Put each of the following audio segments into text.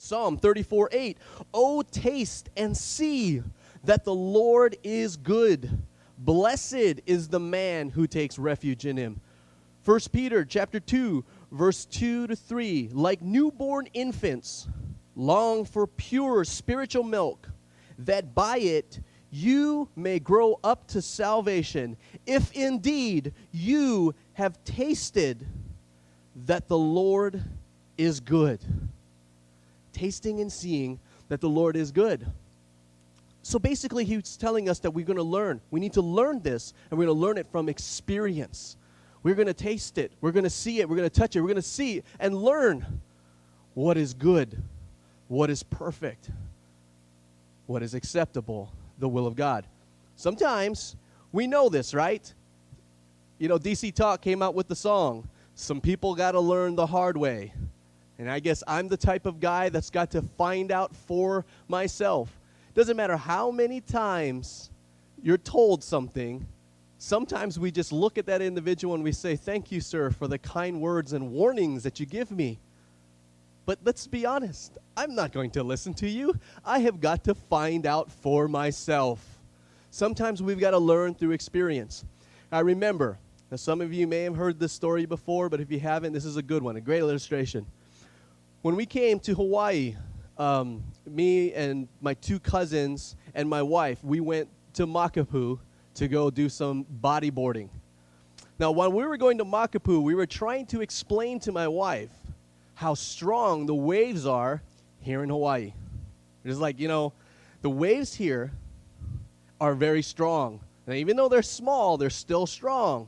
Psalm 34:8. Oh, taste and see that the Lord is good. Blessed is the man who takes refuge in him. 1 Peter chapter 2, verse 2 to 3. Like newborn infants, long for pure spiritual milk, that by it you may grow up to salvation, if indeed you have tasted that the Lord is good. Tasting and seeing that the Lord is good. So basically, he's telling us that we're going to learn. We need to learn this, and we're going to learn it from experience. We're going to taste it. We're going to see it. We're going to touch it. We're going to see and learn what is good, what is perfect, what is acceptable, the will of God. Sometimes we know this, right? You know, DC Talk came out with the song, "Some people got to learn the hard way." And I guess I'm the type of guy that's got to find out for myself. Doesn't matter how many times you're told something, sometimes we just look at that individual and we say, "Thank you, sir, for the kind words and warnings that you give me." But let's be honest, I'm not going to listen to you. I have got to find out for myself. Sometimes we've got to learn through experience. I remember, now some of you may have heard this story before, but if you haven't, this is a good one, a great illustration. When we came to Hawaii, me and my two cousins and my wife, we went to Makapu to go do some bodyboarding. Now, while we were going to Makapu, we were trying to explain to my wife how strong the waves are here in Hawaii. It's like, you know, the waves here are very strong. And even though they're small, they're still strong.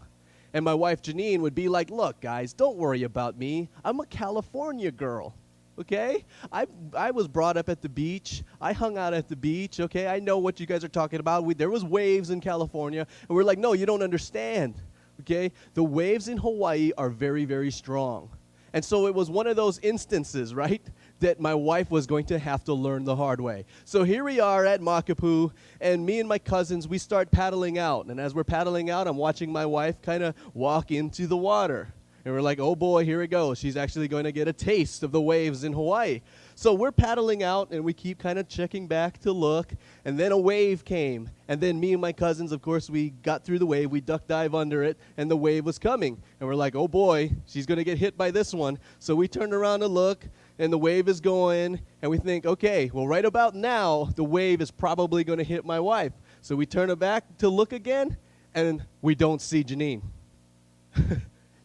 And my wife, Janine, would be like, "Look, guys, don't worry about me. I'm a California girl. Okay, I was brought up at the beach. I hung out at the beach. Okay, I know what you guys are talking about. There was waves in California." And we're like, "No, you don't understand. Okay, the waves in Hawaii are very, very strong." And so it was one of those instances, right, that my wife was going to have to learn the hard way. So here we are at Makapu, and me and my cousins, we start paddling out. And as we're paddling out, I'm watching my wife kind of walk into the water. And we're like, "Oh boy, here it goes. She's actually going to get a taste of the waves in Hawaii." So we're paddling out, and we keep kind of checking back to look. And then a wave came. And then me and my cousins, of course, we got through the wave. We duck dive under it, and the wave was coming. And we're like, "Oh boy, she's going to get hit by this one." So we turn around to look, and the wave is going. And we think, okay, well, right about now, the wave is probably going to hit my wife. So we turn it back to look again, and we don't see Janine.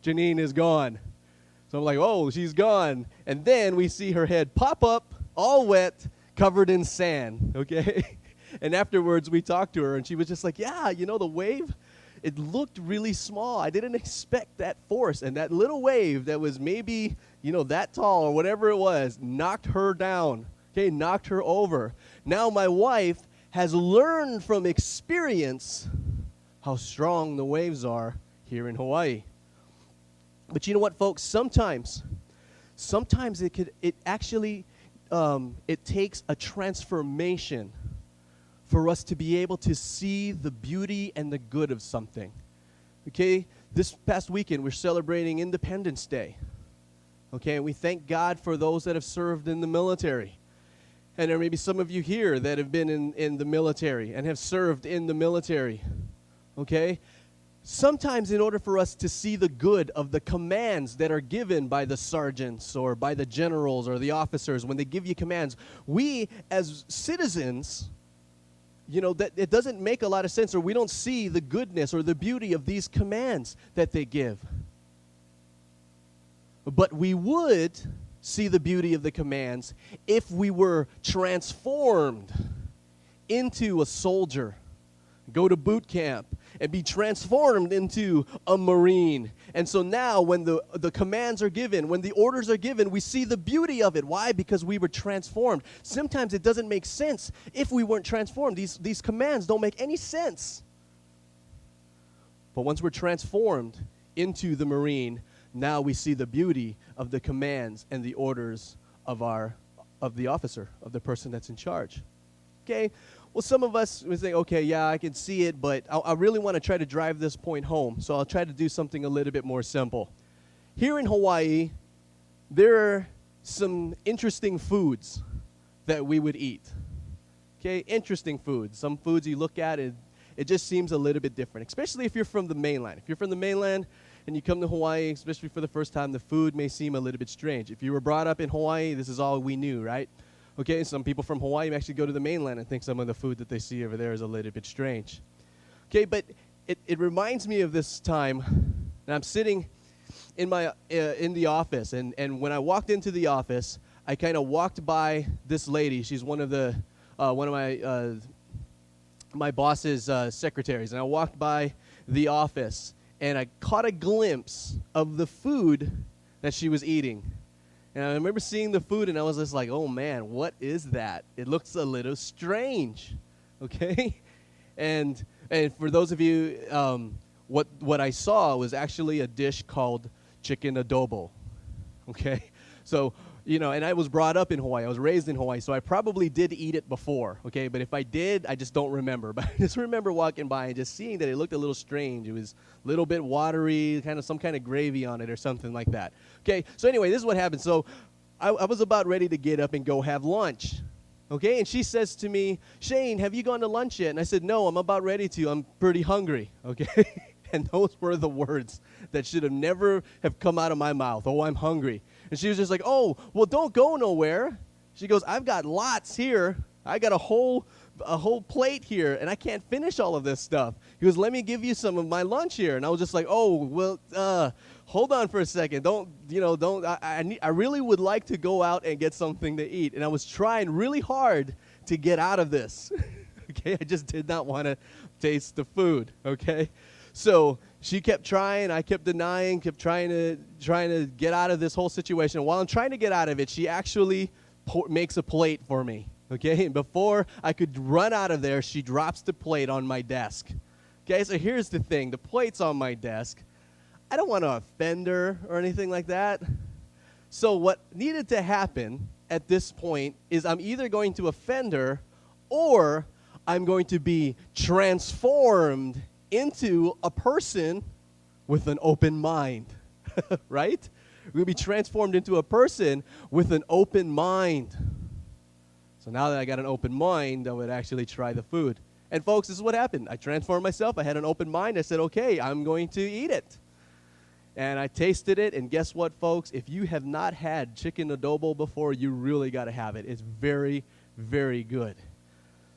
Janine is gone. So I'm like, "Oh, she's gone." And then we see her head pop up, all wet, covered in sand, okay? And afterwards, we talked to her, and she was just like, "Yeah, you know, the wave, it looked really small. I didn't expect that force. And that little wave that was maybe, you know, that tall or whatever it was, knocked her down, okay, knocked her over." Now my wife has learned from experience how strong the waves are here in Hawaii. But you know what, folks? Sometimes it takes a transformation for us to be able to see the beauty and the good of something. Okay, this past weekend we're celebrating Independence Day. Okay, and we thank God for those that have served in the military. And there may be some of you here that have been in the military and have served in the military. Okay. Sometimes in order for us to see the good of the commands that are given by the sergeants or by the generals or the officers, when they give you commands, we as citizens, you know, that it doesn't make a lot of sense, or we don't see the goodness or the beauty of these commands that they give. But we would see the beauty of the commands if we were transformed into a soldier, go to boot camp, and be transformed into a Marine. And so now when the commands are given, when the orders are given, we see the beauty of it. Why? Because we were transformed. Sometimes it doesn't make sense if we weren't transformed. These commands don't make any sense. But once we're transformed into the Marine, now we see the beauty of the commands and the orders of the officer, of the person that's in charge. Okay? Well, some of us would say, "Okay, yeah, I can see it, but I really want to try to drive this point home, so I'll try to do something a little bit more simple." Here in Hawaii, there are some interesting foods that we would eat. Okay, interesting foods. Some foods you look at and it just seems a little bit different, especially if you're from the mainland. If you're from the mainland and you come to Hawaii, especially for the first time, the food may seem a little bit strange. If you were brought up in Hawaii, this is all we knew, right? Okay, some people from Hawaii actually go to the mainland and think some of the food that they see over there is a little bit strange. Okay, but it reminds me of this time, and I'm sitting in my in the office, and when I walked into the office, I kind of walked by this lady. She's one of my boss's secretaries, and I walked by the office, and I caught a glimpse of the food that she was eating. And I remember seeing the food, and I was just like, oh, man, what is that? It looks a little strange, okay? And for those of you, what I saw was actually a dish called chicken adobo, okay? So, you know, and I was brought up in Hawaii. I was raised in Hawaii, so I probably did eat it before, okay? But if I did, I just don't remember. But I just remember walking by and just seeing that it looked a little strange. It was a little bit watery, kind of some kind of gravy on it or something like that. Okay, so anyway, this is what happened. So I was about ready to get up and go have lunch, okay? And she says to me, Shane, have you gone to lunch yet? And I said, no, I'm about ready to. I'm pretty hungry, okay? And those were the words that should have never have come out of my mouth. Oh, I'm hungry. And she was just like, oh, well, don't go nowhere. She goes, I've got lots here. I got a whole plate here, and I can't finish all of this stuff. He goes, let me give you some of my lunch here. And I was just like, oh, well, hold on for a second. I really would like to go out and get something to eat. And I was trying really hard to get out of this. Okay, I just did not want to taste the food, okay? So she kept trying, I kept denying, kept trying to get out of this whole situation. While I'm trying to get out of it, she actually makes a plate for me, okay? And before I could run out of there, she drops the plate on my desk. Okay, so here's the thing. The plate's on my desk. I don't want to offend her or anything like that. So what needed to happen at this point is I'm either going to offend her or I'm going to be transformed into a person with an open mind, right? We're going to be transformed into a person with an open mind. So now that I got an open mind, I would actually try the food. And folks, this is what happened. I transformed myself. I had an open mind. I said, okay, I'm going to eat it. And I tasted it, and guess what, folks? If you have not had chicken adobo before, you really got to have it. It's very, very good.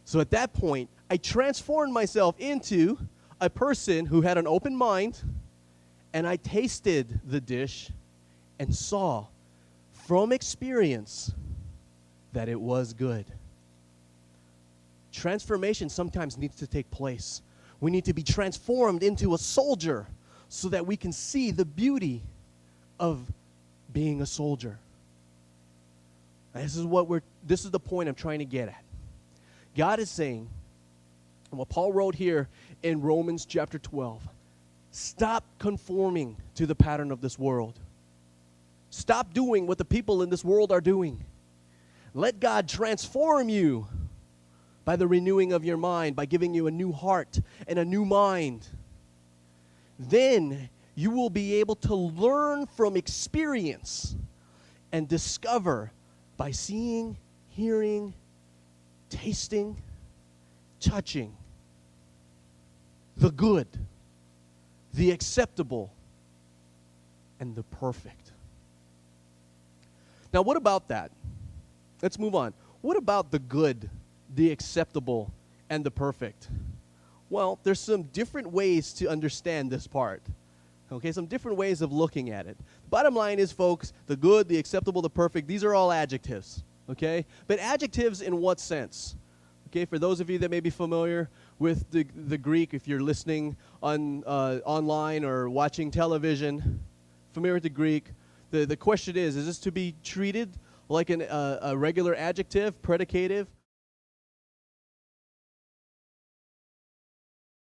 So at that point, I transformed myself into a person who had an open mind, and I tasted the dish and saw from experience that it was good. Transformation sometimes needs to take place. We need to be transformed into a soldier so that we can see the beauty of being a soldier. And this is the point I'm trying to get at. God is saying, and what Paul wrote here in Romans chapter 12, stop conforming to the pattern of this world. Stop doing what the people in this world are doing. Let God transform you by the renewing of your mind, by giving you a new heart and a new mind. Then you will be able to learn from experience and discover by seeing, hearing, tasting, touching the good, the acceptable, and the perfect. Now, what about that? Let's move on. What about the good, the acceptable, and the perfect? Well, there's some different ways to understand this part. Okay, some different ways of looking at it. The bottom line is, folks, the good, the acceptable, the perfect, these are all adjectives. Okay? But adjectives in what sense? Okay, for those of you that may be familiar with the Greek, if you're listening online or watching television, familiar with the Greek, the question is this to be treated like a regular adjective, predicative,